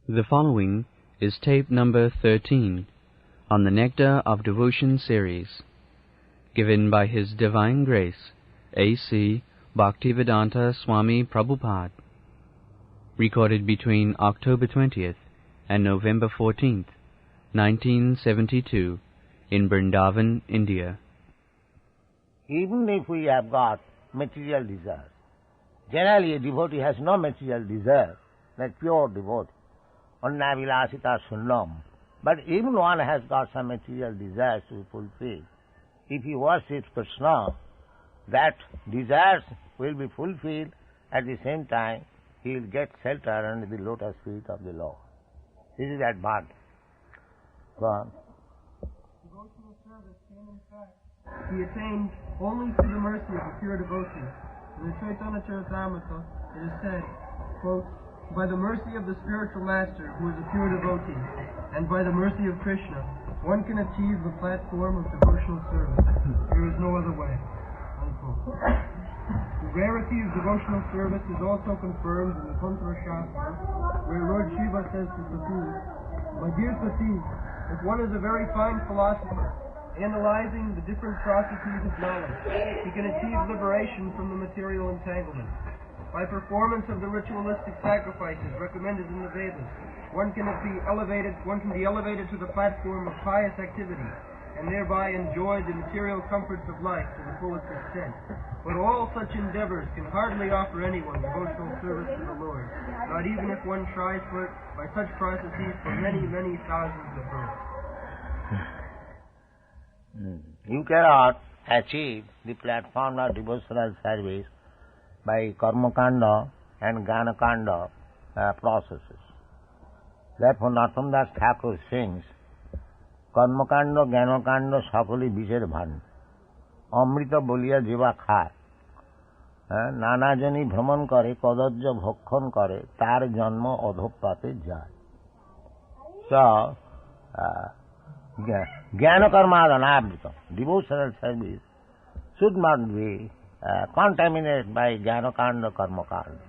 The following is tape number 13 on the Nectar of Devotion series, given by His Divine Grace, A.C. Bhaktivedanta Swami Prabhupada, recorded between October 20th and November 14th, 1972, in Vrindavan, India. Even if we have got material desires, generally a devotee has no material desire, like pure devotee, annavilasita sunnam. But even one has got some material desires to be fulfilled. If he worships Krishna, that desires will be fulfilled. At the same time, he will get shelter under the lotus feet of the Lord. This is advantage. Go on. Devotional service can in fact be attained only through the mercy of a pure devotee. In the Chaitanya Charitamrita it is said, quote, "By the mercy of the spiritual master who is a pure devotee, and by the mercy of Krishna, one can achieve the platform of devotional service. There is no other way." Unquote. The rarity of devotional service is also confirmed in the Tantra Shastra, where Lord Shiva says to Sati, "My dear Sati, if one is a very fine philosopher, analyzing the different processes of knowledge, he can achieve liberation from the material entanglement. By performance of the ritualistic sacrifices recommended in the Vedas, one can be elevated to the platform of pious activity, and thereby enjoy the material comforts of life to the fullest extent. But all such endeavors can hardly offer anyone devotional service to the Lord, not even if one tries for it by such processes for many, many thousands of births." You cannot achieve the platform of devotional service by karmakanda and gyanakanda processes. Therefore, Narottam Thakur sings, "Karmakanda, gyanakanda, sakali bisher bhan, amrita boliya jiva খায়, নানা Johnny ভ্রমণ করে, কদর্য ভক্ষণ করে, তার জন্ম অধঃপাতে যায়." So, Jnana karma anabhrita. Devotional service should not be contaminated by jnana-kanda, karma-kanda,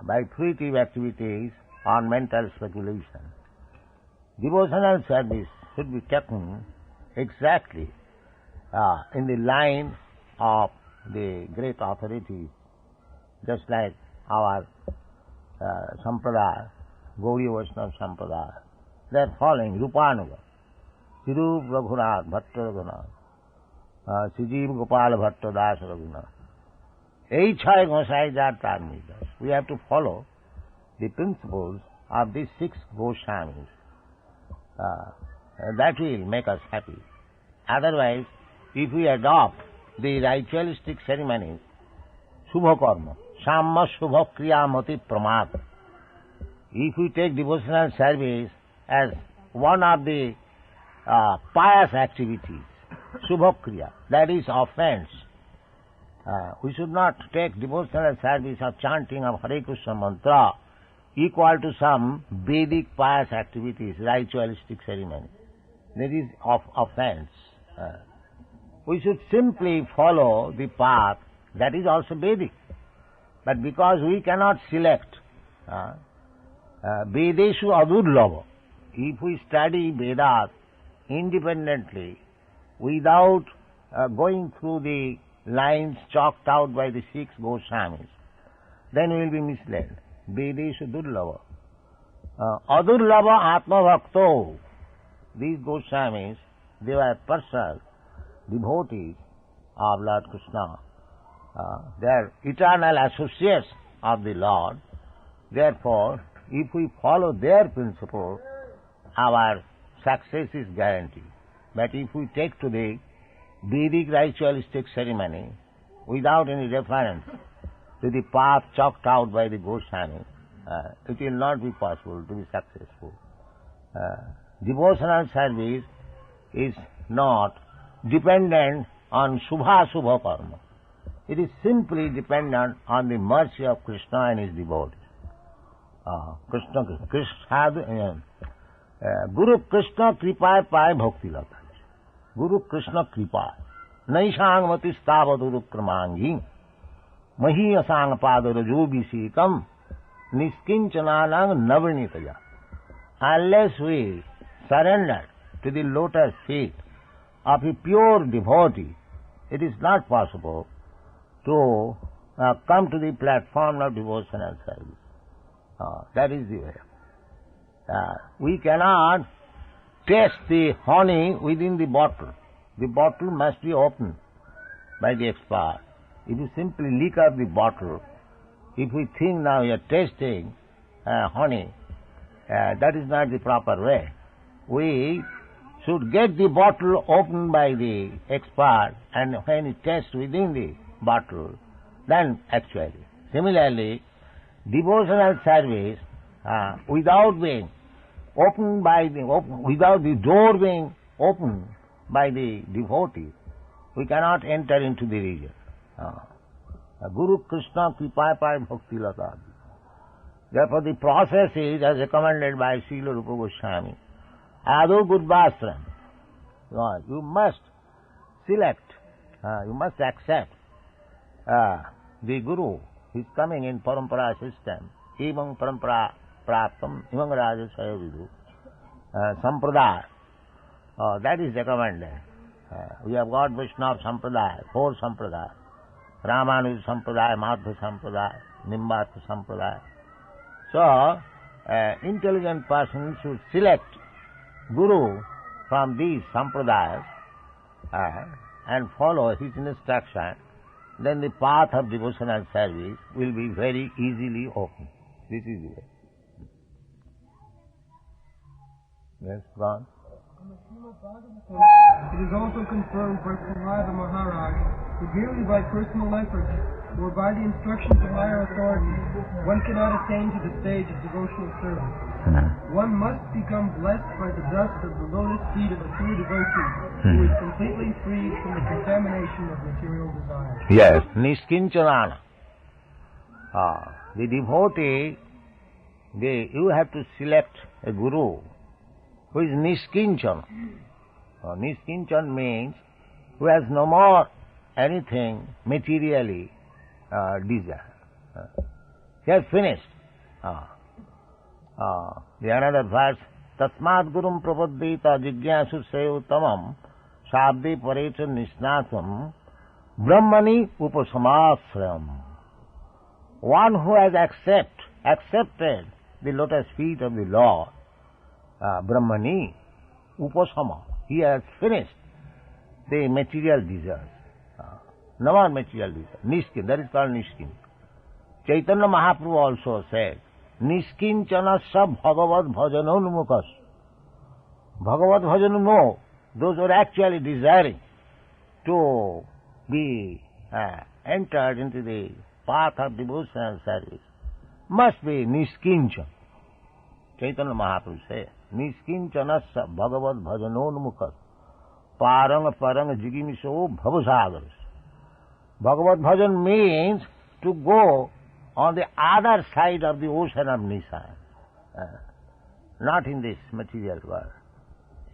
by fruitive activities or mental speculation. Devotional service should be taken exactly in the line of the great authorities, just like our Sampradaya, Gaudiya Vaishnava Sampradaya. They are following Rupanuga. Sirup Raghunath Bhatta Raghunath, Sijiv Gopal Bhatta Das Raghunath. এই ছয় গোসাই যার তার নির্দেশ. We have to follow the principles of these six Goswamis. That will make us happy. Otherwise, if we adopt the ritualistic ceremonies, Shubha Karma, Samma Shubha Kriya Mati Pramad, if we take devotional service as one of the pious activities, Shubha Kriya, that is offense. We should not take devotional service of chanting of Hare Krishna mantra equal to some Vedic pious activities, ritualistic ceremony. That is offense. We should simply follow the path that is also Vedic. But because we cannot select, Vedeshu adurlava, if we study Vedas independently, without going through the lines chalked out by the six Goswamis, then we will be misled. Vedeshu durlava. Adurlava atma bhakto. These Goswamis, they were personal devotees of Lord Krishna. They are eternal associates of the Lord. Therefore, if we follow their principle, our success is guaranteed. But if we take to the Vedic ritualistic ceremony without any reference to the path chalked out by the Goswami, it will not be possible to be successful. Devotional service is not dependent on Shubha karma. It is simply dependent on the mercy of Krishna and his devotees. Guru Krishna kripaye paye bhakti lata. Guru Krishna kripaye. Naishang mati stavaduru kramangi. Mahi asang padarajo bisikam. Niskinchananang navrinitaya. Unless we surrender to the lotus feet of a pure devotee, it is not possible to come to the platform of devotional service. That is the way. We cannot taste the honey within the bottle. The bottle must be opened by the expert. If you simply lick up the bottle, if we think now we are tasting honey, that is not the proper way. We should get the bottle opened by the expert, and when it tastes within the bottle, then actually. Similarly, devotional service without being opened by without the door being opened by the devotee, we cannot enter into the region. Guru Krishna Kripaya Bhakti Lata. Therefore the process is as recommended by Srila Rupa Goswami. Adu Gurvasram. You must select, you must accept the Guru. He is coming in Parampara system. Evang Parampara Praptam, Evang Raja Sayavidu. Sampradaya. That is recommended. We have got Vaishnava Sampradaya, 4 Sampradaya. Ramanuja Sampradaya, Madhva Sampradaya, Nimbartha Sampradaya. So, intelligent person should select Guru from these Sampradayas and follow his instruction. Then the path of devotional service will be very easily open. This is the way. Yes, gone. It is also confirmed by Prabhupada Maharaj that merely by personal effort or by the instructions of higher authorities one cannot attain to the stage of devotional service. One must become blessed by the dust of the lotus feet of a true devotee who is completely freed from the contamination of material desire. Yes, Niskinchanana. The devotee, you have to select a guru who is Niskinchan. Niskinchan means who has no more anything materially desire. He has finished. The another verse, Tasmat Gurum Prapaddita Jigyasu Seyo Tamam Shabde Parecha Nisnatam Brahmani Upasamasrayam. One who has accepted the lotus feet of the Lord, Brahmani Upasama, he has finished the material desires. No more material desires. Niskin, that is called Niskin. Chaitanya Mahaprabhu also said, Niskinchana sab Bhagavad Bhajanonmukas. Bhagavad Bhajanunmo, those who are actually desiring to be entered into the path of devotional service must be Niskinchan. Chaitanya Mahaprabhu said, Niskinchana sab Bhagavad Bhajanonmukas. Parang parang jigimiso bhavasagaras. Bhagavad Bhajan means to go on the other side of the ocean of Nisan, not in this material world.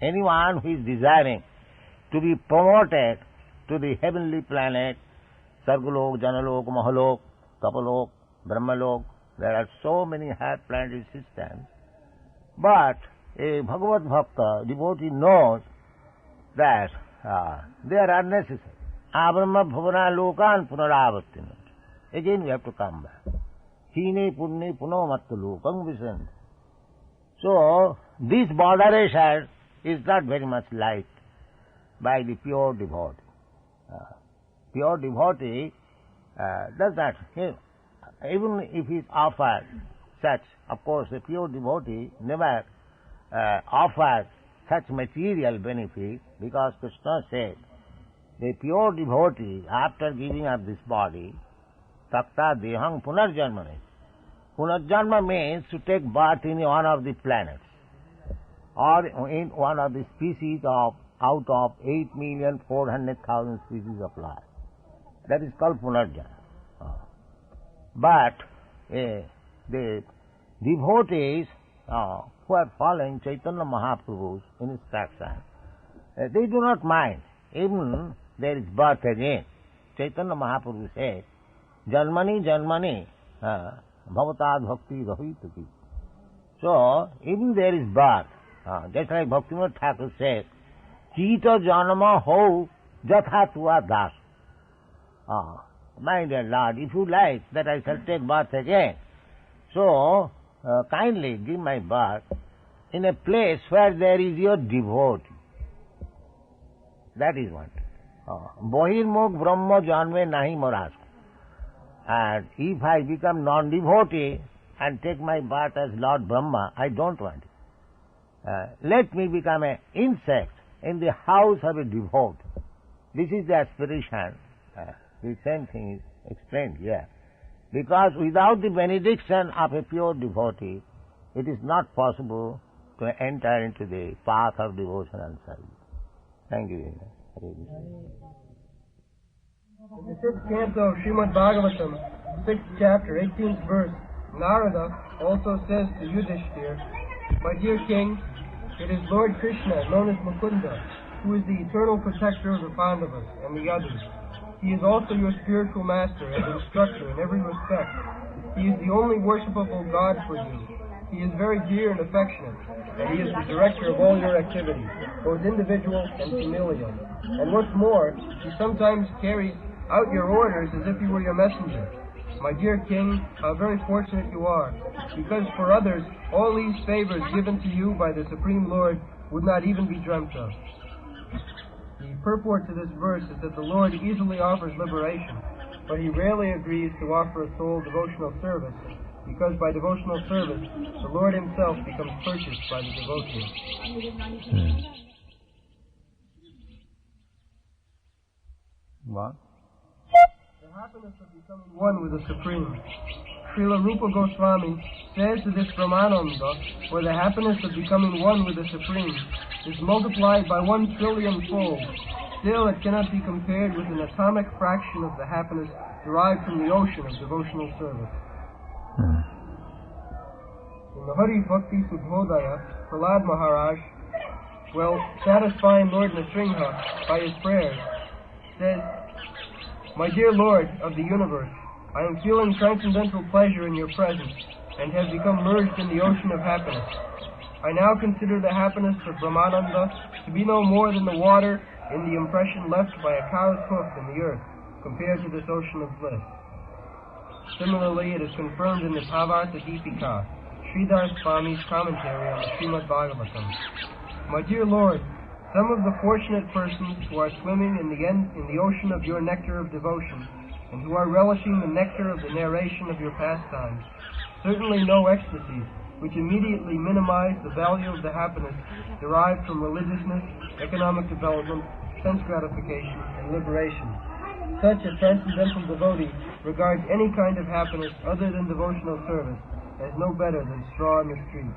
Anyone who is desiring to be promoted to the heavenly planet, Sargulok, Janalok, Mahalok, Kapalok, Brahmalok, there are so many high planetary systems, but a Bhagavad Bhakta, devotee, knows that they are unnecessary. Abrahma bhavana lokan punaravattina. Again we have to come back. Hine punne punomatta lokam visanti. So, this moderation is not very much liked by the pure devotee. Pure devotee does not, even if he is offered such, of course the pure devotee never offers such material benefit, because Krishna said, the pure devotee, after giving up this body, takta dehang punarjanmane. Punarjanma means to take birth in one of the planets, or in one of the species of out of 8,400,000 species of life. That is called punarjanma. But the devotees who are following Chaitanya Mahaprabhu's instruction, they do not mind. Even there is birth again. Chaitanya Mahaprabhu said, Janmani, Janmani, bhavatad bhakti rahitati. So, even there is birth, just like Bhaktivinoda Thakur says, Chita janama ho jatha tua das. My dear Lord, if you like that I shall take birth again, so kindly give my birth in a place where there is your devotee. That is what. Bohirmukh Brahma janme nahi moras. And if I become non-devotee and take my birth as Lord Brahma, I don't want it. Let me become an insect in the house of a devotee. This is the aspiration. The same thing is explained here. Because without the benediction of a pure devotee, it is not possible to enter into the path of devotion and service. Thank you very much. In the 6th canto of Srimad Bhagavatam, 6th chapter, 18th verse, Narada also says to Yudhishthira, My dear king, it is Lord Krishna, known as Mukunda, who is the eternal protector of the Pandavas and the others. He is also your spiritual master and instructor in every respect. He is the only worshipable God for you. He is very dear and affectionate, and he is the director of all your activities, both individual and familial. And what's more, he sometimes carries out your orders as if he were your messenger. My dear king, how very fortunate you are, because for others, all these favors given to you by the Supreme Lord would not even be dreamt of. The purport to this verse is that the Lord easily offers liberation, but he rarely agrees to offer a soul devotional service, because by devotional service, the Lord himself becomes purchased by the devotee. What? The happiness of becoming one with the Supreme. Srila Rupa Goswami says to this Brahmananda, where the happiness of becoming one with the Supreme is multiplied by 1 trillion-fold, still it cannot be compared with an atomic fraction of the happiness derived from the ocean of devotional service. In the Hari Bhakti Subhodaya, Prahlad Maharaj, while satisfying Lord Nrsimha by his prayers, says, My dear Lord of the universe, I am feeling transcendental pleasure in your presence and have become merged in the ocean of happiness. I now consider the happiness of Brahmananda to be no more than the water in the impression left by a cow's hoof in the earth compared to this ocean of bliss. Similarly, it is confirmed in the Bhavartha Deepika, Sridhar Swami's commentary on the Srimad Bhagavatam. My dear Lord, some of the fortunate persons who are swimming in the ocean of your nectar of devotion, and who are relishing the nectar of the narration of your pastimes, certainly know ecstasies which immediately minimize the value of the happiness derived from religiousness, economic development, sense gratification, and liberation. Such a transcendental devotee regards any kind of happiness other than devotional service as no better than straw in the street.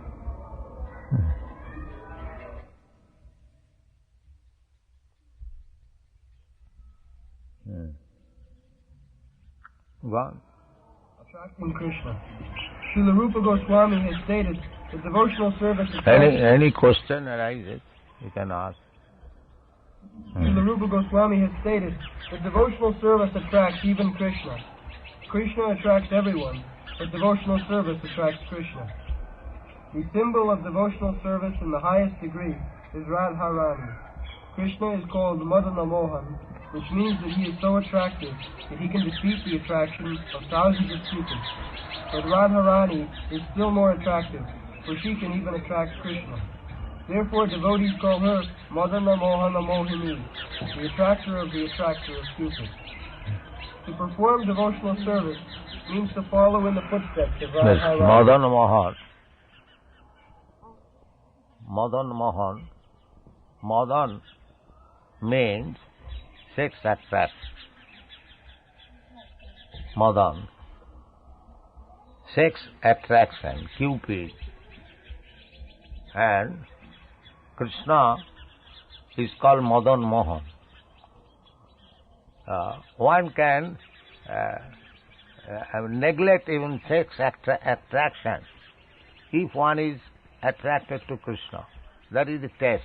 What? Attracting Krishna. Srila Rupa Goswami has stated that devotional service attracts... Any question arises, you can ask. Srila Rupa Goswami has stated that devotional service attracts even Krishna. Krishna attracts everyone, but devotional service attracts Krishna. The symbol of devotional service in the highest degree is Radharani. Krishna is called Madana Mohan, which means that he is so attractive that he can defeat the attraction of thousands of cupids. But Radharani is still more attractive, for she can even attract Krishna. Therefore devotees call her Madana Mohana Mohini, the attractor of Cupid. To perform devotional service means to follow in the footsteps of Radharani. Madana Mohan. Madan Mohan. Madan means sex attract. Madan. Sex attraction, Cupid. And Krishna is called Madan Mohan. One can neglect even sex attraction if one is attracted to Krishna. That is the test.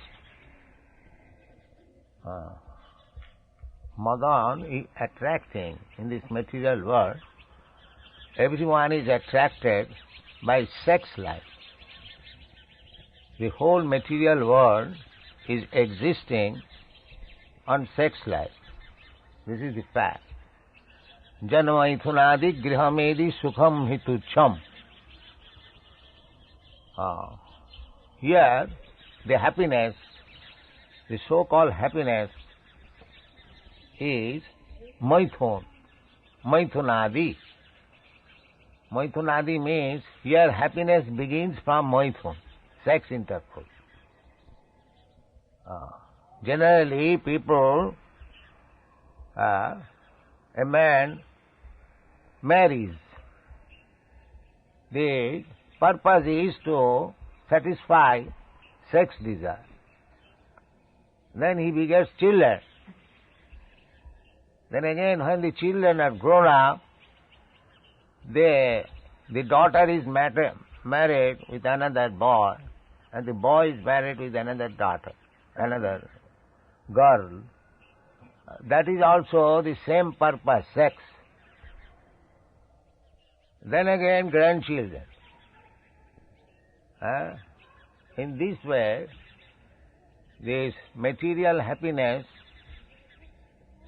Madan is attracting in this material world, everyone is attracted by sex life. The whole material world is existing on sex life. This is the fact. Janmaithunadi grihamedi sukham hitucham. Here, the happiness, the so-called happiness, is maithun, maithunadi. Maithunadi means here happiness begins from maithun, sex intercourse. Generally, people, a man marries. The purpose is to satisfy sex desire. Then he begets children. Then again, when the children are grown up, the daughter is married with another boy, and the boy is married with another daughter, another girl. That is also the same purpose, sex. Then again, grandchildren. In this way, this material happiness,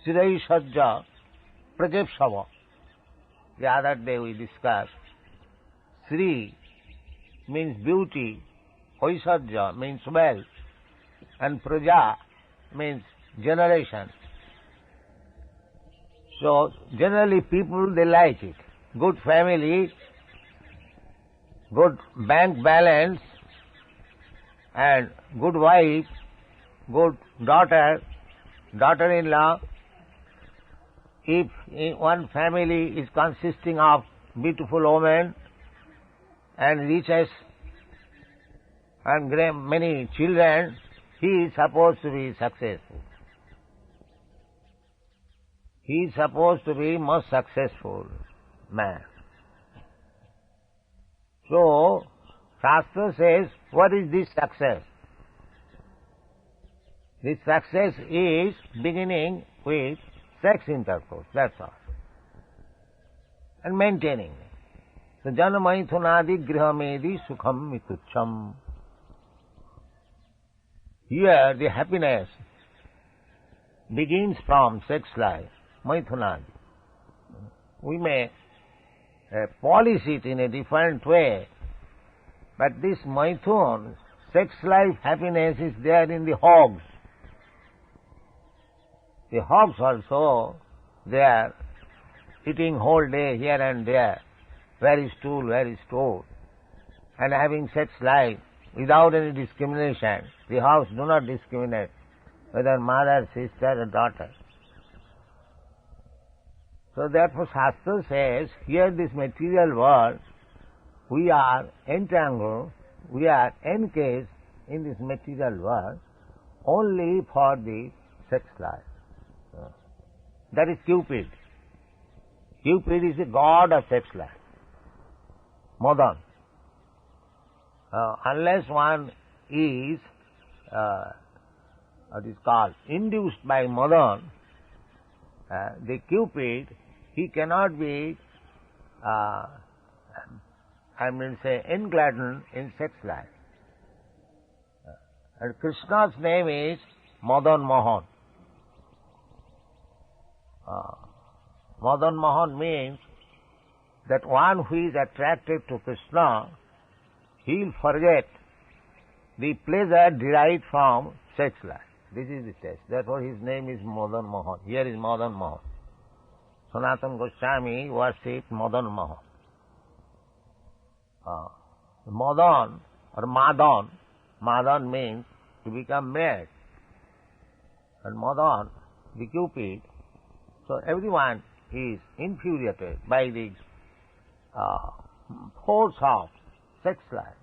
Sirai Sajja Prajepsava. The other day we discussed. Sri means beauty, Hoisajja means wealth, and Praja means generation. So generally people, they like it. Good family, good bank balance, and good wife, good daughter, daughter-in-law. If one family is consisting of beautiful women and riches and many children, he is supposed to be successful. He is supposed to be most successful man. So, Shastra says, what is this success? This success is beginning with sex intercourse, that's all. And maintaining it. So, Janamaithunadi grihamedi sukham mitucham. Here the happiness begins from sex life, maithunadi. We may polish it in a different way, but this maithun, sex life happiness is there in the hogs. The hogs also, they are eating whole day here and there, very stool, and having sex life without any discrimination. The hogs do not discriminate whether mother, sister or daughter. So therefore Shastra says, here this material world, we are entangled, we are encased in this material world only for the sex life. That is Cupid. Cupid is the god of sex life. Madan. Unless one is, what is called, induced by Madan, the Cupid, he cannot be, engladden in sex life. And Krishna's name is Madan Mohan. Madan Mohan means that one who is attracted to Krishna, he will forget the pleasure derived from sex life. This is the test. Therefore his name is Madan Mohan. Here is Madan Mohan. Sanatana Goswami worshipped Madan Mohan. Madan or Madan, Madan means to become mad. And Madan, the Cupid, so everyone is infuriated by the force of sex life.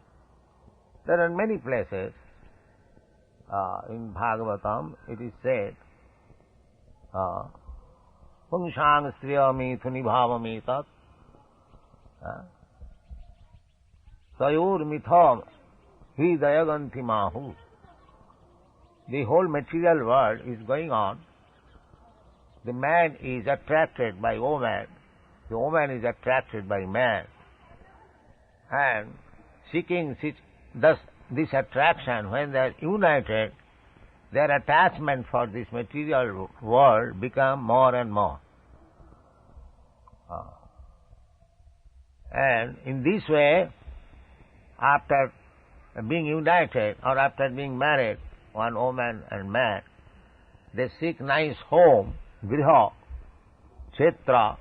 There are many places in Bhagavatam, it is said, Pungsang striyami thunibhavami tat Sayor mitham hridayaganti mahu. The whole material world is going on. The man is attracted by woman the woman is attracted by man, and seeking thus this attraction, when they are united, their attachment for this material world become more and more. And in this way, after being united or after being married, one woman and man, they seek nice home, griha, kshetra,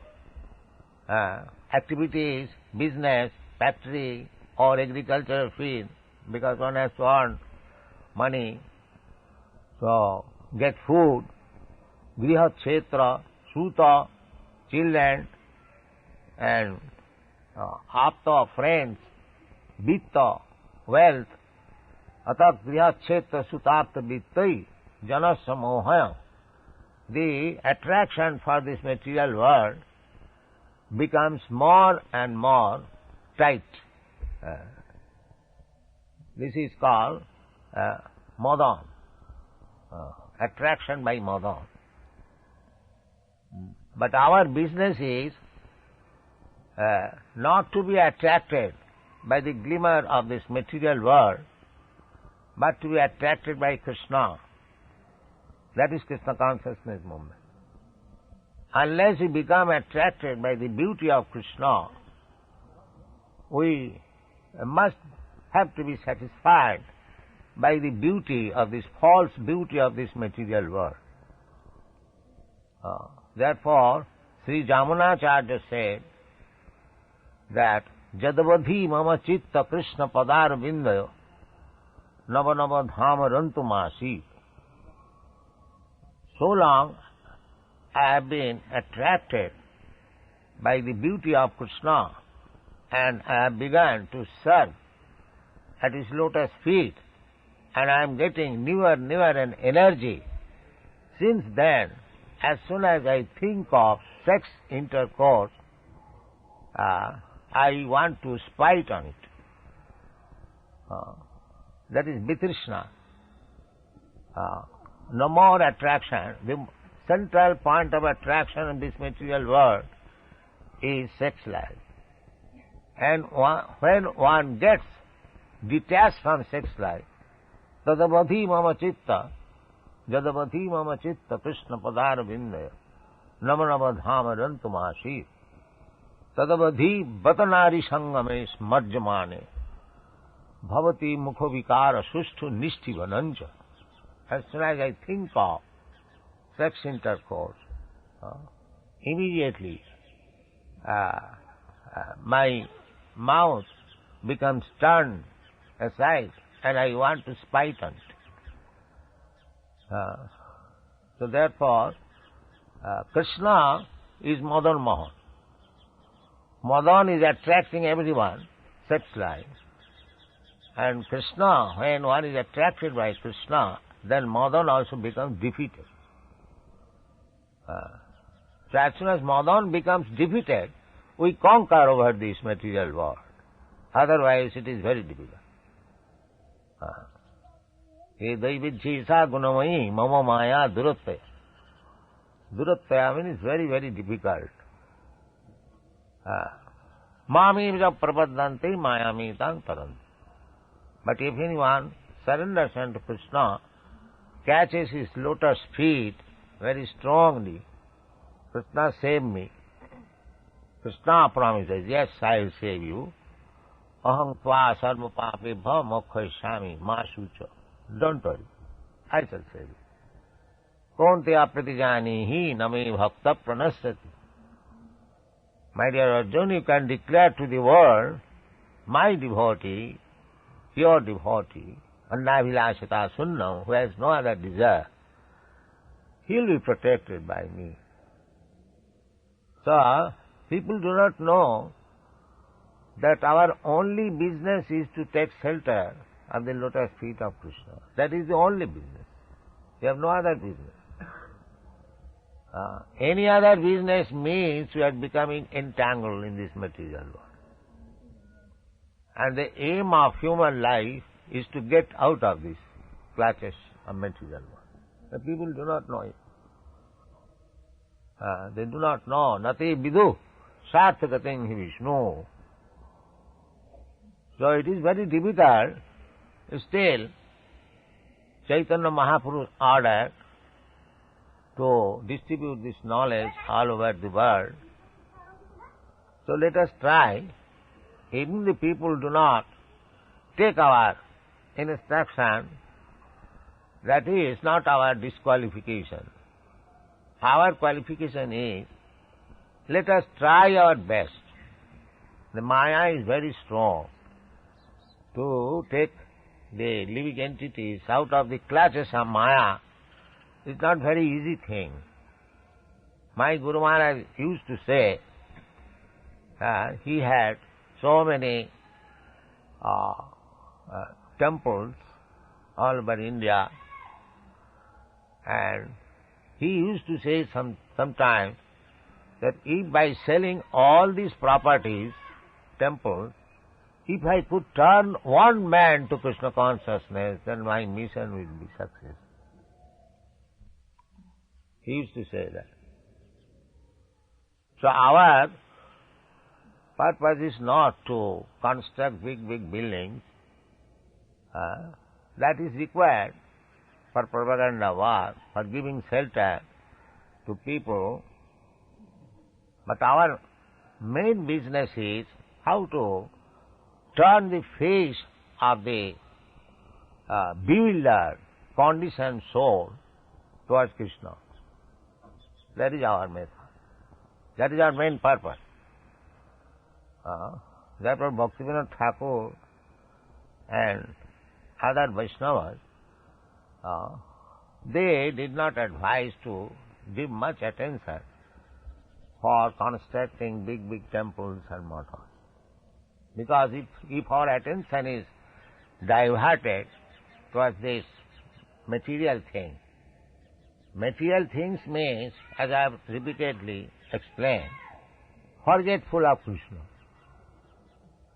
activities, business, factory or agricultural field, because one has to earn money, so get food, griha, kshetra, suta, children, and apta, friends, vitta, wealth, atak griha, kshetra, sutartha, vittai, janasya mohaya. The attraction for this material world becomes more and more tight. This is called madan, attraction by madan. But our business is not to be attracted by the glimmer of this material world, but to be attracted by Krishna. That is Krishna consciousness movement. Unless we become attracted by the beauty of Krishna, we must have to be satisfied by the beauty of this false beauty of this material world. Therefore, Sri Jamunacharya said that Jadavadhi mama chitta Krishna padar vindayo nava nava dhama rantumasi. So long I have been attracted by the beauty of Krishna, and I have begun to serve at his lotus feet, and I am getting newer and energy. Since then, as soon as I think of sex intercourse, I want to spite on it. That is vitrishna. No more attraction. The central point of attraction in this material world is sex life. And when one gets detached from sex life, tadavadhi mama chitta, jadavadhi mama chitta Krishna padar vindaya, namanava dhama rantumashir, tadavadhi batanari sangame smarjamane, bhavati mukha vikara sushtu nishti vananja. As soon as I think of sex intercourse, immediately my mouth becomes turned aside and I want to spite on it. So therefore, Krishna is Madan Mohan. Madan is attracting everyone, sex life. And Krishna, when one is attracted by Krishna, then Madan also becomes defeated. So as soon as Madan becomes defeated, we conquer over this material world. Otherwise it is very difficult. He daividhi sa gunamayi mama maya durattaya. Durattaya means very, very difficult. Mami ja prapadanti mayami tan taranti. But if anyone surrenders unto Krishna, catches his lotus feet very strongly, Krishna save me. Krishna promises, yes, I will save you. Aham tva sarva pape bha mokkhaishami ma shucha. Don't worry, I shall save you. Konteya pratijanihi name bhakta pranasyati. My dear Arjuna, you can declare to the world, my devotee, pure devotee, Annavilashata Sunnam, who has no other desire, he will be protected by me. So, people do not know that our only business is to take shelter of the lotus feet of Krishna. That is the only business. We have no other business. Any other business means we are becoming entangled in this material world. And the aim of human life is to get out of this clutches of material world. The people do not know it. They do not know. Nati vidu Sarthakating Vishnu. So it is very difficult. Still, Chaitanya Mahaprabhu ordered to distribute this knowledge all over the world. So let us try. Even the people do not take our instruction, that is not our disqualification. Our qualification is, let us try our best. The Maya is very strong. To take the living entities out of the clutches of Maya is not very easy thing. My Guru Maharaj used to say, he had so many temples all over India, and he used to say sometimes that if by selling all these properties, temples, if I could turn one man to Krishna consciousness, then my mission will be success. He used to say that. So our purpose is not to construct big buildings. That is required for propaganda war, for giving shelter to people. But our main business is how to turn the face of the bewildered, conditioned soul towards Krishna. That is our method. That is our main purpose. Therefore Bhaktivinoda Thakur and other Vaishnavas, they did not advise to give much attention for constructing big temples and mathas. Because if our attention is diverted towards this material thing, material things means, as I have repeatedly explained, forgetful of Krishna.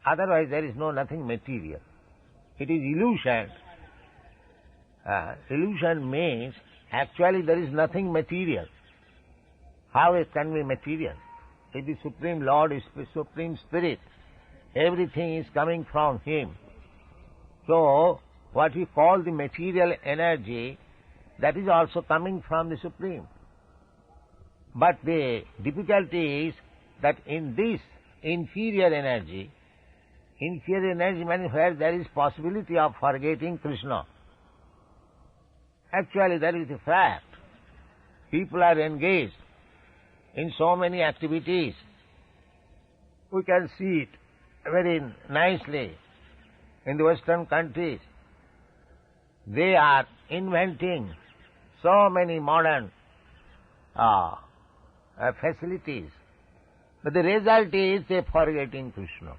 Otherwise there is nothing material. It is illusion. Illusion means actually there is nothing material. How it can be material? If the Supreme Lord is the Supreme Spirit, everything is coming from Him. So, what we call the material energy, that is also coming from the Supreme. But the difficulty is that in this inferior energy means where there is possibility of forgetting Krishna. Actually, that is the fact. People are engaged in so many activities. We can see it very nicely in the Western countries. They are inventing so many modern facilities. But the result is they are forgetting Krishna.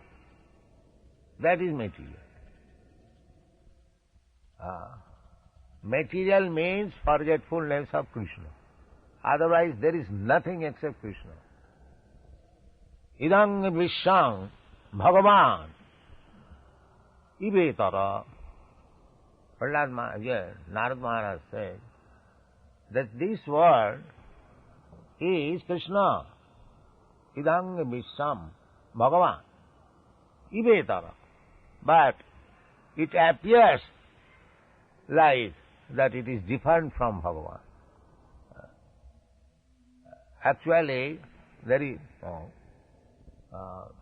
That is material. Material means forgetfulness of Krishna. Otherwise there is nothing except Krishna. Idang vishang bhagavan ibetara. Narad Maharaj said that this world is Krishna. Idang visham bhagavan ibetara. But it appears like that it is different from Bhagavan. Actually, there is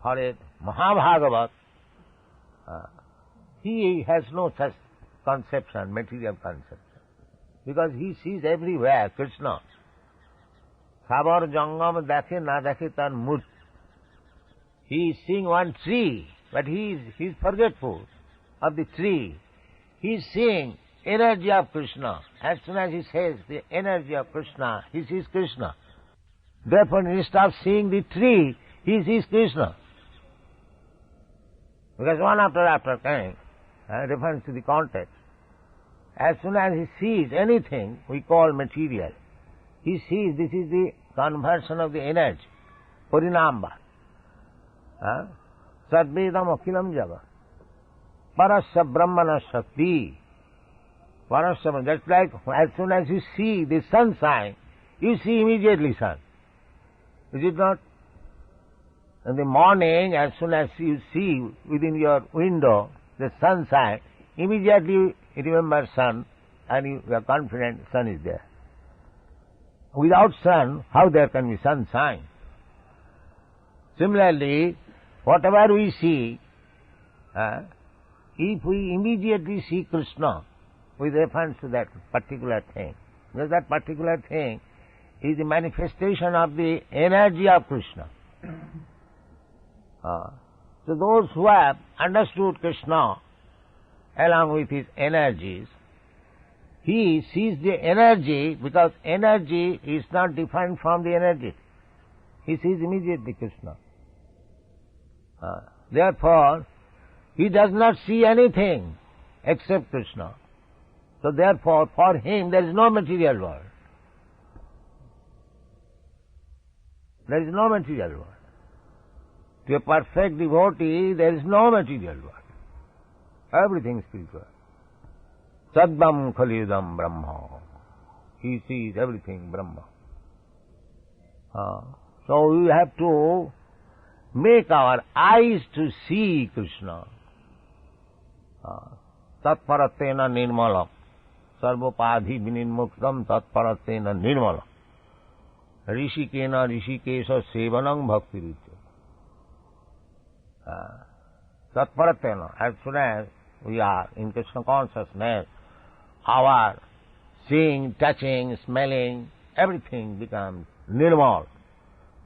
for a Mahabhagavat, he has no such conception, material conception, because he sees everywhere Krishna. Sabar jangam dekhe na dekhe tan mut. He is seeing one tree, but he is forgetful of the tree. He is seeing energy of Krishna. As soon as he says the energy of Krishna, he sees Krishna. Therefore, instead of seeing the tree, he sees Krishna. Because one after coming, refers to the context. As soon as he sees anything we call material, he sees this is the conversion of the energy, parinamba. Sadvedam akhilam java. Parasya brahmana shakti. Parasya, that's like as soon as you see the sunshine, you see immediately sun. Is it not? In the morning, as soon as you see within your window the sunshine, immediately you remember sun and you are confident sun is there. Without sun, how there can be sunshine? Similarly, whatever we see, if we immediately see Krishna with reference to that particular thing, because that particular thing is the manifestation of the energy of Krishna. So those who have understood Krishna along with his energies, he sees the energy, because energy is not different from the energy. He sees immediately Krishna. Therefore, he does not see anything except Krishna. So therefore, for him there is no material world. There is no material world. To a perfect devotee, there is no material world. Everything is spiritual. Sadvam khalidam Brahma. He sees everything Brahma. So we have to make our eyes to see Krishna. Tatparatena nirmalam. Sarvopadhi vinimuktam tatparatena nirmalam. Rishikena rishikesha sevanam bhakti rucha. Tatparatena, as soon as we are in Krishna consciousness, our seeing, touching, smelling, everything becomes nirmal,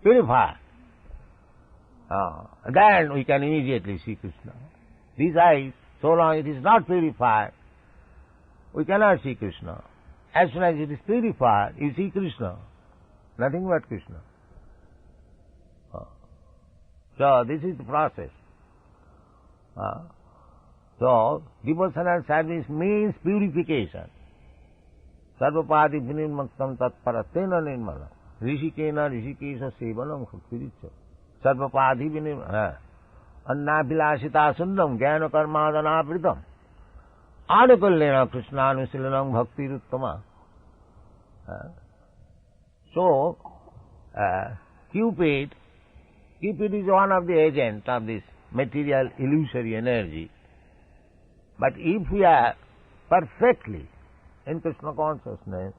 purified. Then we can immediately see Krishna. These eyes, so long it is not purified, we cannot see Krishna. As soon as it is purified, you see Krishna. Nothing but Krishna. So this is the process. So devotional service means purification. Sarvapadi vinimuktam tatparatena nirmalam. Rishikena rishikesha sevanam bhaktiricha. Sarvapadi vinimuktam. Annabhilasita sundam jnana karmadana pritam. Anukullena krishnanushilanam bhaktiruttama. So, Cupid is one of the agents of this material illusory energy. But if we are perfectly in Krishna consciousness,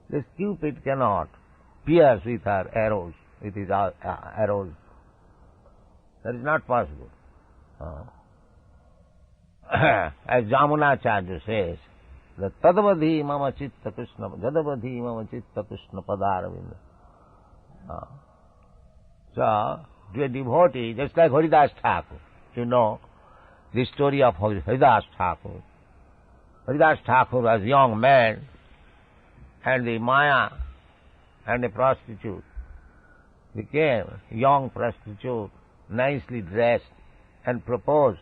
this Cupid cannot pierce with her arrows, with his arrows. That is not possible. As Jamunacharya says, that tadavadhi mama chitta Krishna, jadavadhi mama chitta Krishna padaravinda. So, to a devotee, just like Haridas Thakur, you know the story of Haridas Thakur. Haridas Thakur was a young man, and the Maya and a prostitute became a young prostitute, nicely dressed, and proposed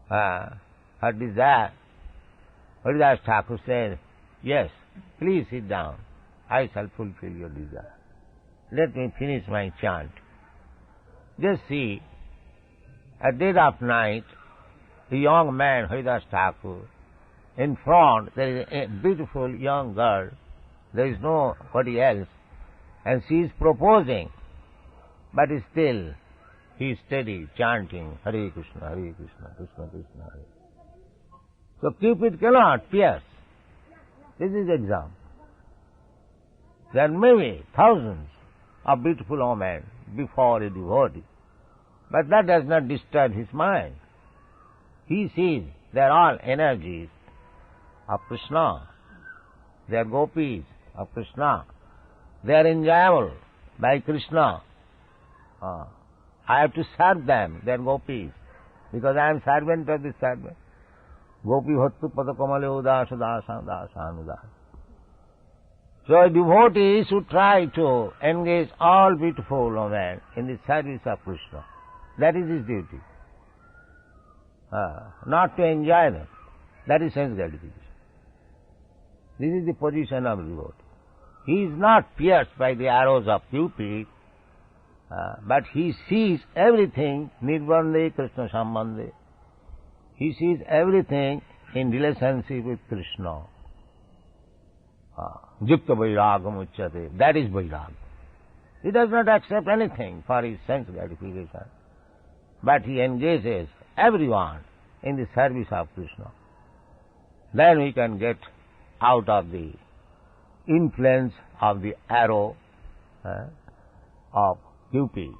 her desire. Haridas Thakur said, yes, please sit down. I shall fulfill your desire. Let me finish my chant. Just see, at dead of night, the young man, Haridas Thakur, in front there is a beautiful young girl, there is nobody else, and she is proposing, but still he is steady, chanting, Hare Krishna, Krishna Krishna, Hare. So Cupid cannot pierce. This is the example. There may be thousands of beautiful women before a devotee, but that does not disturb his mind. He sees they are all energies of Krishna. They are gopis of Krishna. They are enjoyable by Krishna. I have to serve them. They are gopis, because I am servant of the servant. Gopi bhattu padakamale udasa dasa dasanudasa. So a devotee should try to engage all beautiful women in the service of Krishna. That is his duty. Not to enjoy them. That is sense gratification. This is the position of devotee. He is not pierced by the arrows of Cupid, but he sees everything nirbande Krishna sambandhe. He sees everything in relationship with Krishna. Yukta vairagam uchyate. That is vairagam. He does not accept anything for his sense gratification, but he engages everyone in the service of Krishna. Then we can get out of the influence of the arrow of Cupid.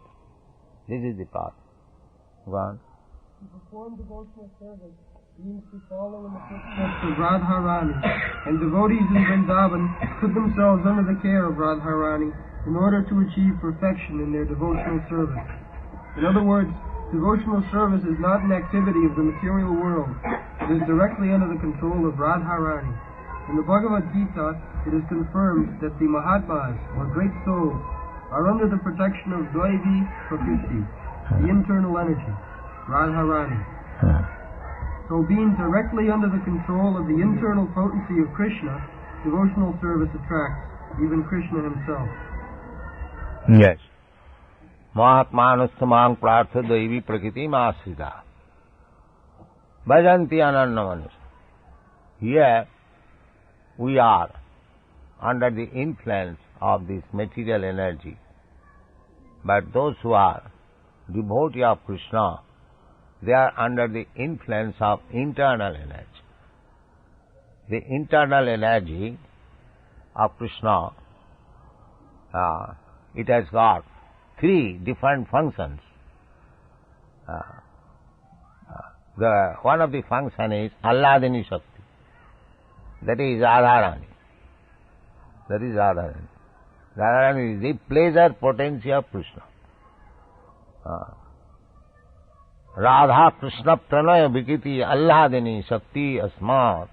This is the path. Go on. To perform devotional service means to follow in the footsteps of Radharani, and devotees in Vrindavan put themselves under the care of Radharani in order to achieve perfection in their devotional service. In other words, devotional service is not an activity of the material world. It is directly under the control of Radharani. In the Bhagavad Gita, it is confirmed that the Mahatmas, or great souls, are under the protection of Dvaivi Prakriti, the internal energy, Radharani. So being directly under the control of the internal potency of Krishna, devotional service attracts even Krishna himself. Yes. Mahatmanustamang prartha daivi prakriti masrita. Bhajanti anannamanis. Here we are under the influence of this material energy. But those who are devotees of Krishna, they are under the influence of internal energy. The internal energy of Krishna, it has got three different functions. One of the function is Alladini Shakti. That is Radharani. Radharani is the pleasure potency of Krishna. Radha Krishna pranaya vikiti Alladini Shakti asmat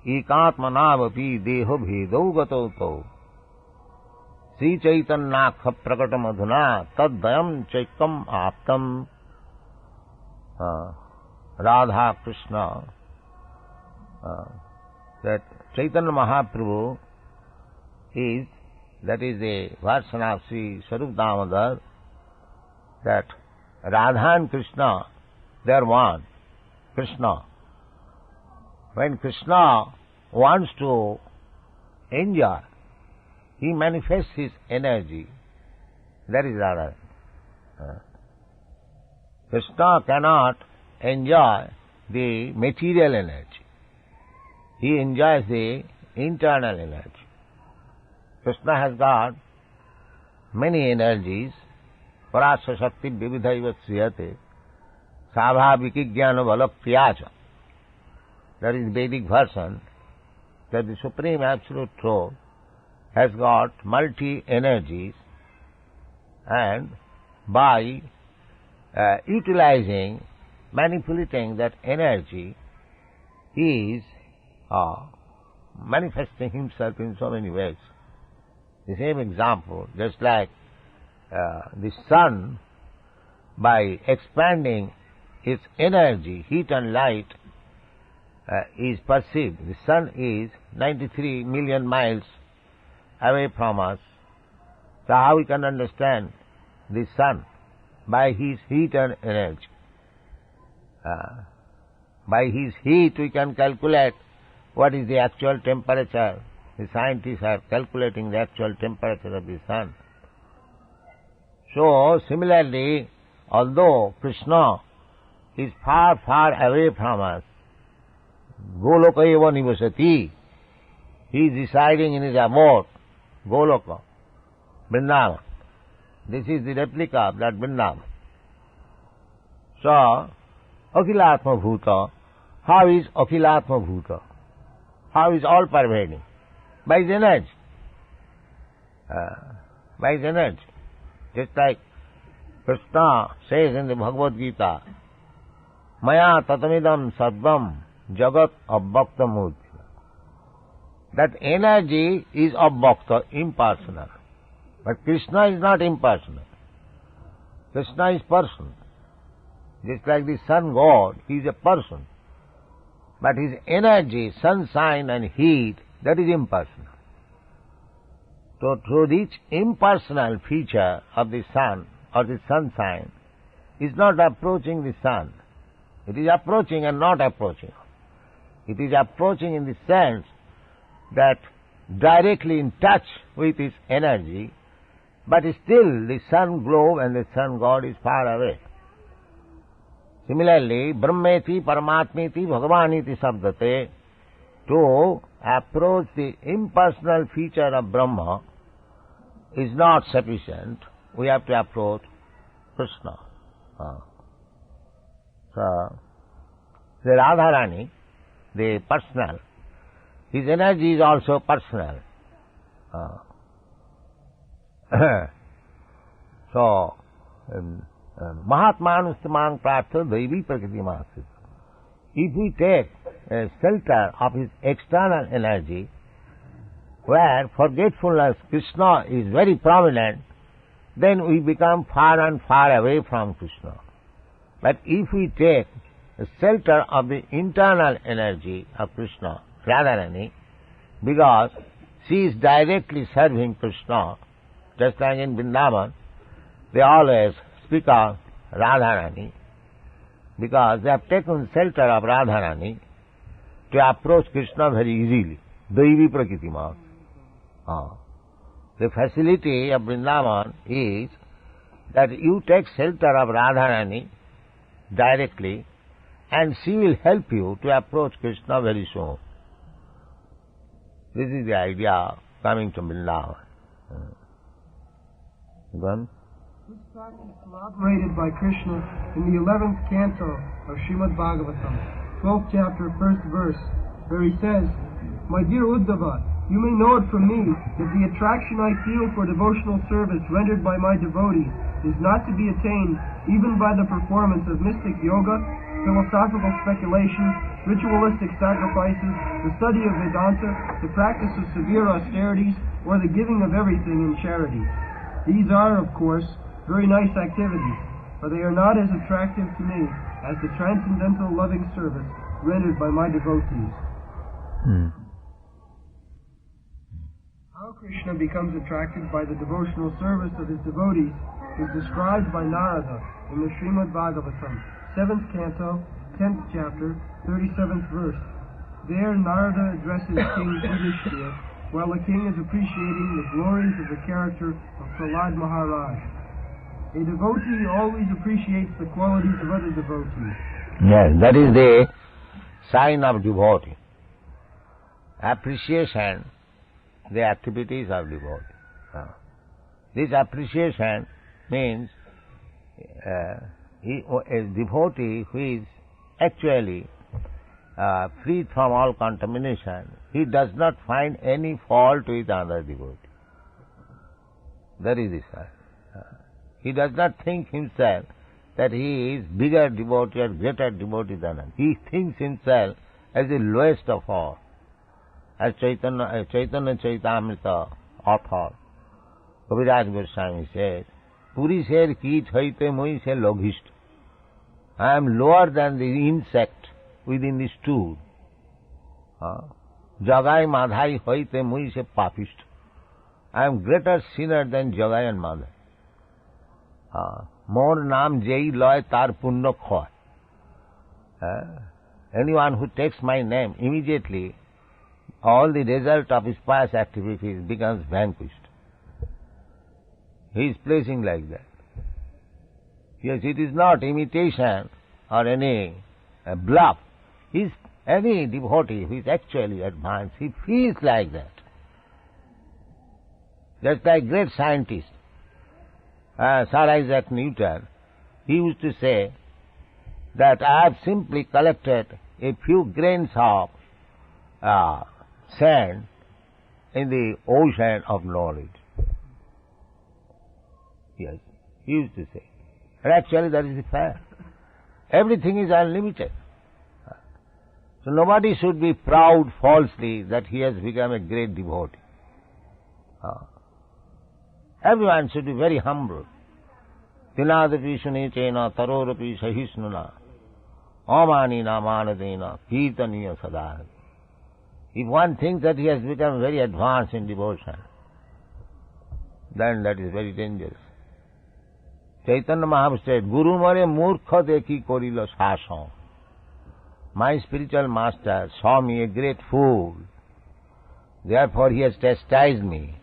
ekatmanavapi deho bhedo gato to Sri Chaitanyakha prakatam adhuna taddayam chaikam aptam. Radha Krishna, that Chaitanya Mahaprabhu is, that is the version of Sri Swarup Damodar, that Radha and Krishna, they are one. Krishna. When Krishna wants to enjoy, he manifests his energy. That is Radha. Krishna cannot enjoy the material energy. He enjoys the internal energy. Krishna has got many energies. Parasya Shakti Vividhaiva Sriyate Sabhaviki Jnana Vala Priyacha. That is Vedic version, that the Supreme Absolute Truth has got multi-energies, and by utilizing, manipulating that energy, he is manifesting himself in so many ways. The same example, just like the sun, by expanding its energy, heat and light, is perceived. The sun is 93 million miles away from us. So how we can understand the sun? By his heat and energy. By his heat we can calculate what is the actual temperature. The scientists are calculating the actual temperature of the sun. So, similarly, although Krishna is far, far away from us, Goloka eva nivasati, he is residing in his abode, Goloka, Vrindavan. This is the replica of that Vrindavan. So, Akhilatma Bhuta, how is Akhilatma Bhuta? How is all pervading? By his energy. By his energy. Just like Krishna says in the Bhagavad Gita, Maya tatamidam sarvam jagat abbakta murti. That energy is abbakta, impersonal. But Krishna is not impersonal. Krishna is person. Just like the sun god, he is a person. But his energy, sunshine and heat, that is impersonal. So through each impersonal feature of the sun or the sunshine is not approaching the sun. It is approaching and not approaching. It is approaching in the sense that directly in touch with its energy, but still the sun globe and the sun god is far away. Similarly, Brahmeti, Paramatmeti, Bhagavaniti Sabdate, to approach the impersonal feature of Brahma is not sufficient. We have to approach Krishna. So, the Radharani, the personal, his energy is also personal. So, Mahatmanustamang Prartha Daivi Prakriti Mahasita. If we take a shelter of his external energy, where forgetfulness, Krishna, is very prominent, then we become far and far away from Krishna. But if we take the shelter of the internal energy of Krishna, Radharani, because she is directly serving Krishna, just like in Vrindavan, they always speak of Radharani, because they have taken shelter of Radharani to approach Krishna very easily. Daivi Prakriti Mahasita. The facility of Vrindavan is that you take shelter of Radharani directly, and she will help you to approach Krishna very soon. This is the idea coming to Vrindavan. Then, this fact is corroborated by Krishna in the 11th canto of Srimad Bhagavatam, 12th chapter, 1st verse, where he says, "My dear Uddhava, you may know it from me that the attraction I feel for devotional service rendered by my devotees is not to be attained even by the performance of mystic yoga, philosophical speculations, ritualistic sacrifices, the study of Vedanta, the practice of severe austerities, or the giving of everything in charity. These are, of course, very nice activities, but they are not as attractive to me as the transcendental loving service rendered by my devotees." How Krishna becomes attracted by the devotional service of his devotees is described by Narada in the Srimad Bhagavatam, 7th canto, 10th chapter, 37th verse. There Narada addresses King Yudhishthira while the king is appreciating the glories of the character of Prahlad Maharaj. A devotee always appreciates the qualities of other devotees. yes, that is the sign of devotee. Appreciation, the activities of devotee. This appreciation means a devotee who is actually free from all contamination, he does not find any fault with another devotee. That is the sign. He does not think himself that he is bigger devotee or greater devotee than others. He thinks himself as the lowest of all. As Chaitanya Chaitamrita author, Kaviraj Goswami says, Puri ser ki chaite moi se loghist. I am lower than the insect within the stool. Jagai madhai hoite moi se papist. I am greater sinner than Jagai and Madhai. More naam jai loy tar punno khoy. Anyone who takes my name, immediately all the result of his past activities becomes vanquished. He is placing like that. Yes, it is not imitation or any bluff. Any devotee who is actually advanced, he feels like that. Just like great scientist, Sir Isaac Newton, he used to say that I have simply collected a few grains of sand in the ocean of knowledge. Yes, he used to say. But actually that is the fact. Everything is unlimited. So nobody should be proud falsely that he has become a great devotee. Everyone should be very humble. Tinadapi sunechena tarorapi sahisnuna amanina manadena kirtaniya sadhana. If one thinks that he has become very advanced in devotion, then that is very dangerous. Chaitanya Mahaprabhu said, Guru mare murkha dekhi korilo sasam. My spiritual master saw me a great fool. Therefore he has chastised me.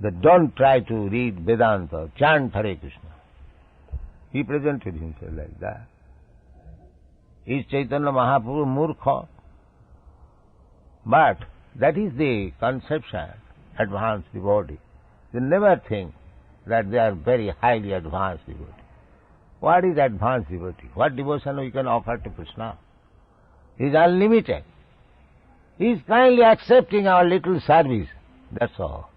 that don't try to read Vedanta, chant Hare Krishna. He presented himself like that. Is Chaitanya Mahaprabhu murkha? But that is the conception, advanced devotee. They never think that they are very highly advanced devotee. What is advanced devotee? What devotion we can offer to Krishna? He is unlimited. He is kindly accepting our little service. That's all.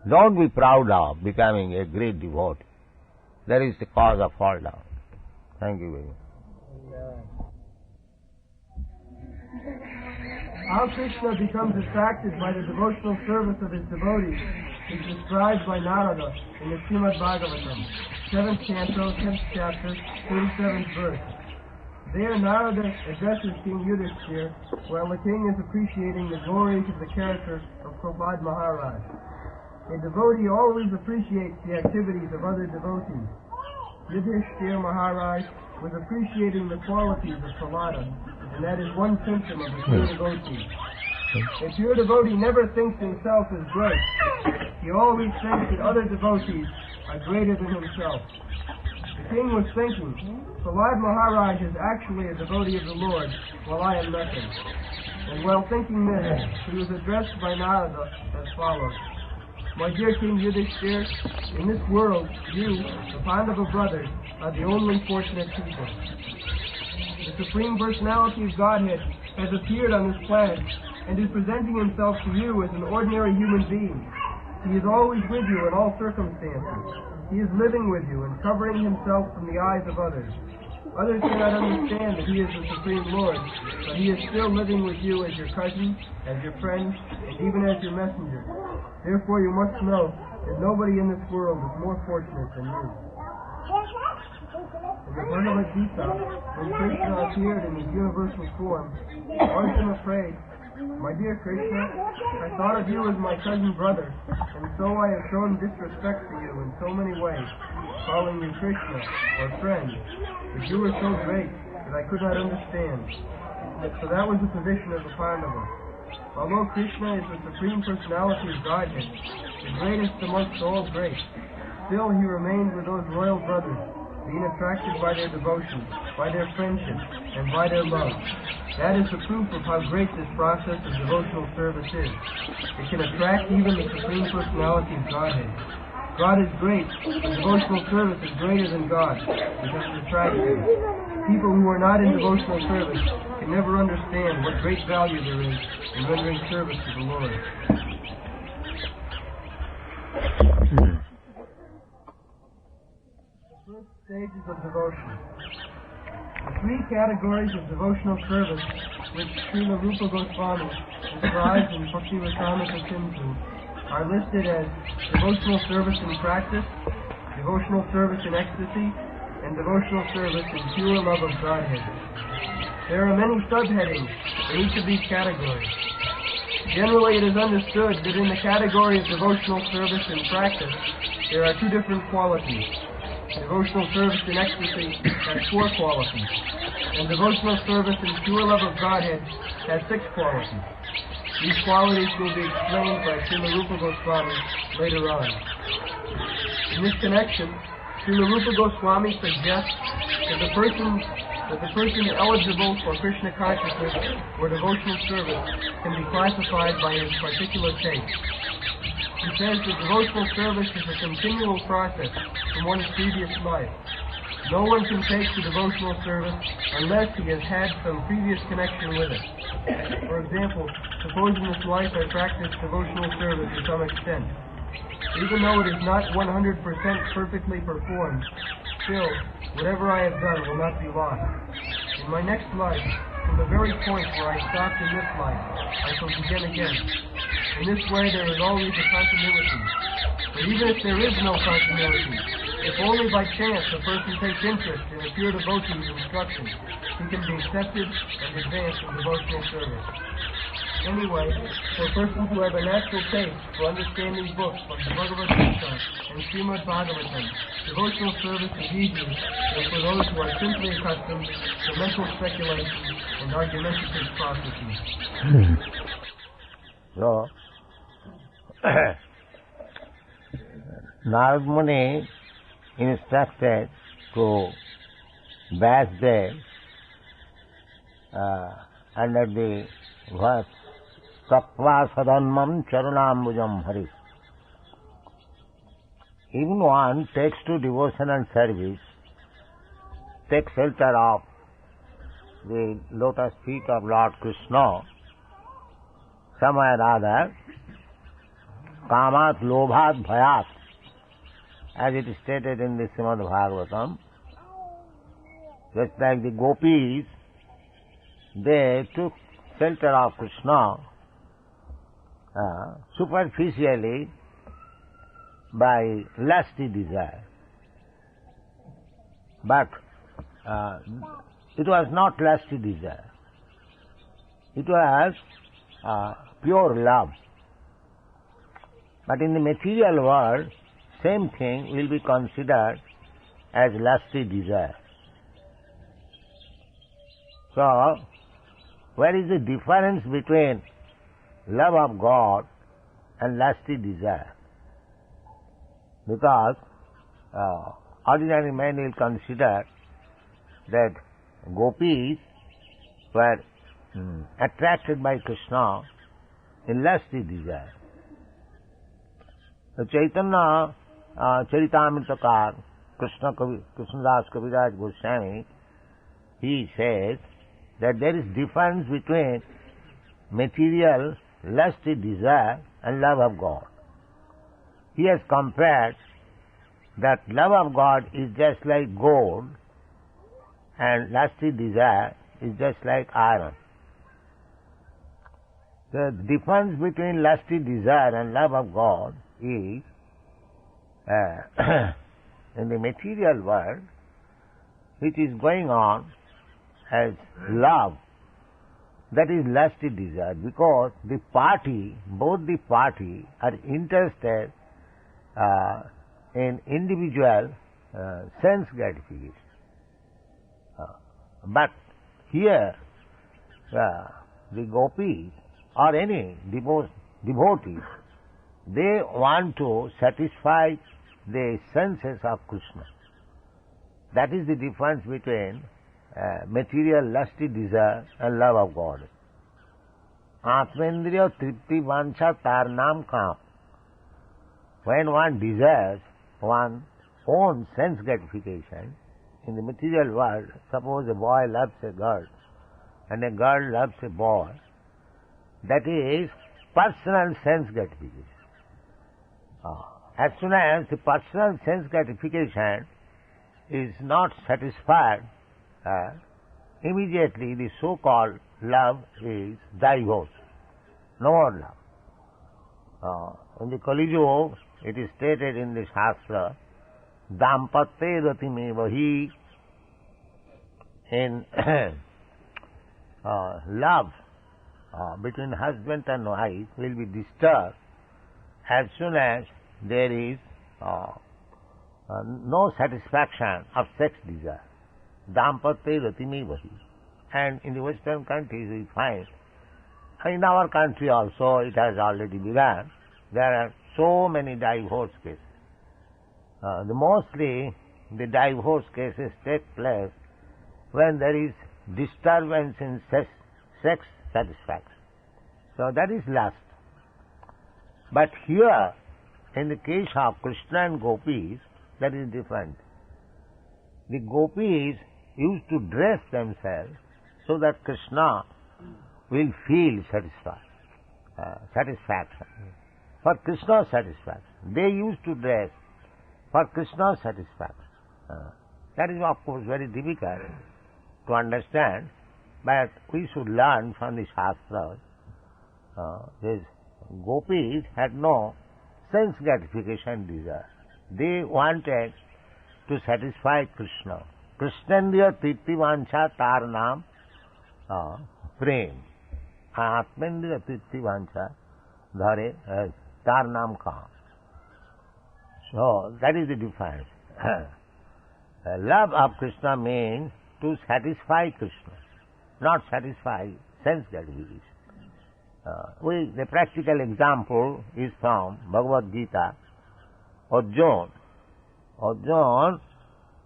Don't be proud of becoming a great devotee. That is the cause of fall down. Thank you very much. How Krishna becomes attracted by the devotional service of his devotees is described by Narada in the Srimad Bhagavatam, 7th canto, 10th chapter, 37th verse. There Narada addresses King Yudhishthira while the king is appreciating the glories of the character of Prabhupada Maharaj. A devotee always appreciates the activities of other devotees. Yudhishthira Maharaj was appreciating the qualities of Prabhupada, and that is one symptom of a pure devotee. A pure devotee never thinks himself as great. He always thinks that other devotees are greater than himself. The king was thinking, Prabhupada Maharaj is actually a devotee of the Lord, while I am nothing. And while thinking this, he was addressed by Narada as follows. My dear King Yudhishthira, in this world, you, the Pandava brothers, are the only fortunate people. The Supreme Personality of Godhead has appeared on this planet and is presenting himself to you as an ordinary human being. He is always with you in all circumstances. He is living with you and covering himself from the eyes of others. Others cannot understand that he is the Supreme Lord, but he is still living with you as your cousin, as your friend, and even as your messenger. Therefore you must know that nobody in this world is more fortunate than you. In the Bhagavad Gita, when Krishna appeared in his universal form, Arjuna prayed, My dear Krishna, I thought of you as my cousin brother, and so I have shown disrespect to you in so many ways, calling you Krishna, or friend, but you were so great that I could not understand. So that was the position of the Pandava. Although Krishna is the Supreme Personality of Godhead, the greatest amongst all great, still he remained with those royal brothers, being attracted by their devotion, by their friendship, and by their love. That is the proof of how great this process of devotional service is. It can attract even the Supreme Personality of Godhead. God is great, but devotional service is greater than God, because it attracts him. People who are not in devotional service can never understand what great value there is in rendering service to the Lord. First stages of devotion. The three categories of devotional service which Srila Rupa Goswami describes in Bhakti Rasamrita Sindhu are listed as devotional service in practice, devotional service in ecstasy, and devotional service in pure love of Godhead. There are many subheadings in each of these categories. Generally, it is understood that in the category of devotional service in practice, there are two different qualities. Devotional service in ecstasy has 4 qualities, and devotional service in pure love of Godhead has 6 qualities. These qualities will be explained by Srila Rupa Goswami later on. In this connection, Srila Rupa Goswami suggests that the person eligible for Krishna consciousness or devotional service can be classified by his particular taste. He says that devotional service is a continual process from one's previous life. No one can take the devotional service unless he has had some previous connection with it. For example, suppose in this life I practice devotional service to some extent. Even though it is not 100% perfectly performed, still, whatever I have done will not be lost. In my next life, from the very point where I stopped in this life, I shall begin again. In this way, there is always a continuity. But even if there is no continuity, if only by chance a person takes interest in a pure devotee's instruction, he can be accepted and advance in devotional service. Anyway, for persons who have a natural taste for understanding books like the Bhagavad Gita and Srimad Bhagavatam, devotional service is easier than for those who are simply accustomed to mental speculation and argumentative processes. So, Narad Muni instructed to bash them under the verse Tattva Sadanmam Charunambujam Hari. Even one takes to devotional service, takes shelter of the lotus feet of Lord Krishna, somewhere or other, Kamat Lobhat Bhayat, as it is stated in the Srimad Bhagavatam, just like the gopis, they took shelter of Krishna superficially by lusty desire. But it was not lusty desire. It was pure love. But in the material world, same thing will be considered as lusty desire. So, where is the difference between love of God and lusty desire? Because ordinary men will consider that gopis were attracted by Krishna in lusty desire. The Chaitanya Charitamritakar, Krishnadas Kaviraj Goswami, he says that there is difference between material lusty desire and love of God. He has compared that love of God is just like gold and lusty desire is just like iron. The difference between lusty desire and love of God is in the material world, which is going on as love, that is lusty desire, because the party, both the party are interested in individual sense gratification. But here, the gopis or any devotees, they want to satisfy the senses of Krishna. That is the difference between material lusty desire and love of God. Atmendriya tripti vancha tar naam kaam. When one desires one's own sense gratification in the material world, suppose a boy loves a girl and a girl loves a boy, that is personal sense gratification. As soon as the personal sense gratification is not satisfied, immediately the so-called love is divorced. No more love. In the Kali Yuga, it is stated in the Shastra, Dampatte ratime vahi, in love between husband and wife will be disturbed as soon as there is no satisfaction of sex desire. Dampatte ratime vahi. And in the Western countries we find, in our country also it has already begun, there are so many divorce cases. Mostly the divorce cases take place when there is disturbance in sex satisfaction. So that is lust. But here, in the case of Krishna and gopis, that is different. The gopis used to dress themselves so that Krishna will feel satisfaction. For Krishna's satisfaction. They used to dress for Krishna's satisfaction. That is, of course, very difficult to understand, but we should learn from the Shastras. These gopis had no sense gratification desire. They wanted to satisfy Krishna. Krishnendriya tripti vancha tar naam prem. Atmendriya tripti vancha dhare tar naam kaam. So that is the difference. Love of Krishna means to satisfy Krishna, not satisfy sense gratification. The practical example is from Bhagavad Gita. Arjuna,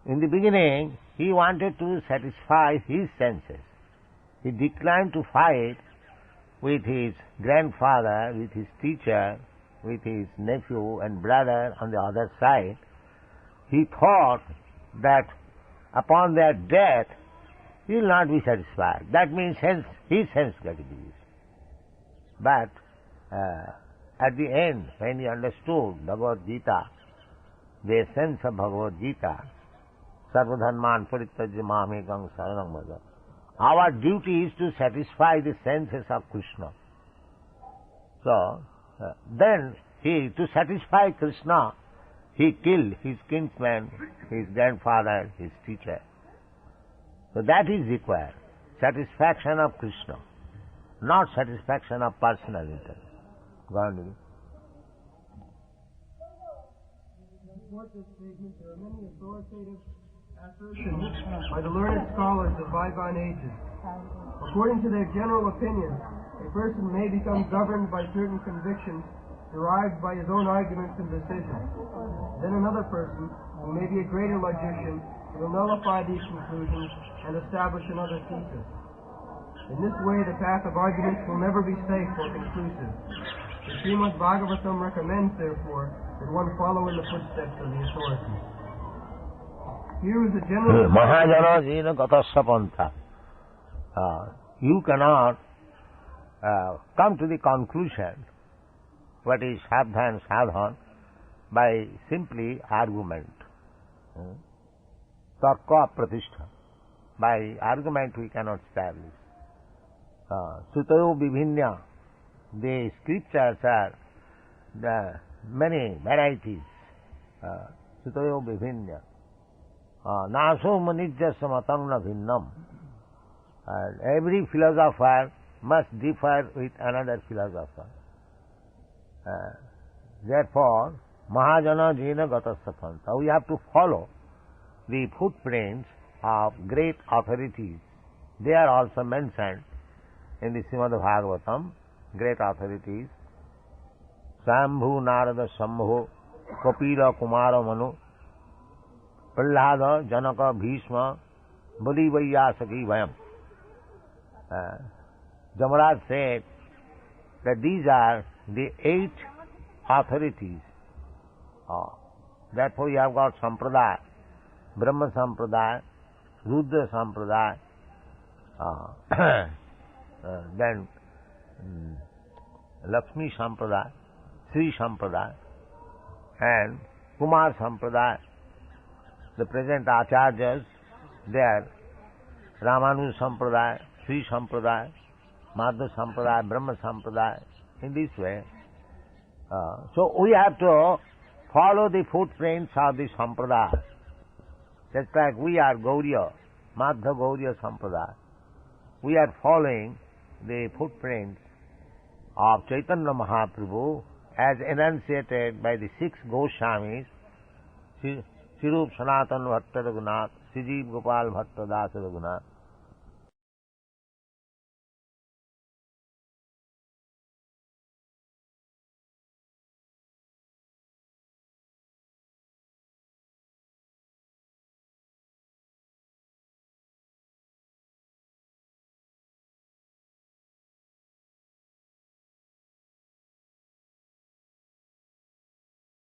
in the beginning, he wanted to satisfy his senses. He declined to fight with his grandfather, with his teacher, with his nephew and brother on the other side. He thought that upon their death, he will not be satisfied. That means his sense gratification. But at the end, when he understood Bhagavad Gita, the essence of Bhagavad Gita, Sarvadharman Parityajya Mamekam Saranam Bhaja, our duty is to satisfy the senses of Krishna. So, then to satisfy Krishna, he killed his kinsman, his grandfather, his teacher. So that is required. Satisfaction of Krishna, not satisfaction of personal interest. Go on. Support this statement, there are many authoritative assertions by the learned scholars of bygone ages. According to their general opinion, a person may become governed by certain convictions derived by his own arguments and decisions. Then another person, who may be a greater logician, will nullify these conclusions and establish another thesis. In this way, the path of arguments will never be safe or conclusive. The Srimad Bhagavatam recommends, therefore, that one follow in the footsteps of the authorities. Here is a general... Mahajana jina gatasya pantha. You cannot come to the conclusion what is sadha and sadhan by simply argument. Tarka pratishtha. By argument we cannot establish. Sutayo viभिन्या. The scriptures are the many varieties. Sutayo viभिन्या. Naso manijya samatang bhinnam. Every philosopher must differ with another philosopher. Therefore, Mahajana Jena Gatasya Pantha. We have to follow the footprints of great authorities. They are also mentioned in the Srimad Bhagavatam, great authorities. Sambhu Narada Sambhu, Kapila Kumara Manu, Prahlada Janaka Bhishma, Bali Vaiyasaki Vayam. Jamaraj said that these are the 8 authorities. Therefore you have got Sampradaya, Brahma Sampradaya, Rudra Sampradaya, then Lakshmi Sampradaya, Sri Sampradaya, and Kumar Sampradaya. The present Acharyas, they are Ramanuja Sampradaya, Sri Sampradaya, Madhva Sampradaya, Brahma Sampradaya, in this way. So we have to follow the footprints of the Sampradaya. Just like we are Gauriya, Madhva Gauriya Sampradaya. We are following the footprints of Chaitanya Mahaprabhu as enunciated by the 6 Goswamis, Sirup Sanatana Bhatta Raghunath, Sijiv Gopal Bhatta Dasa Raghunath.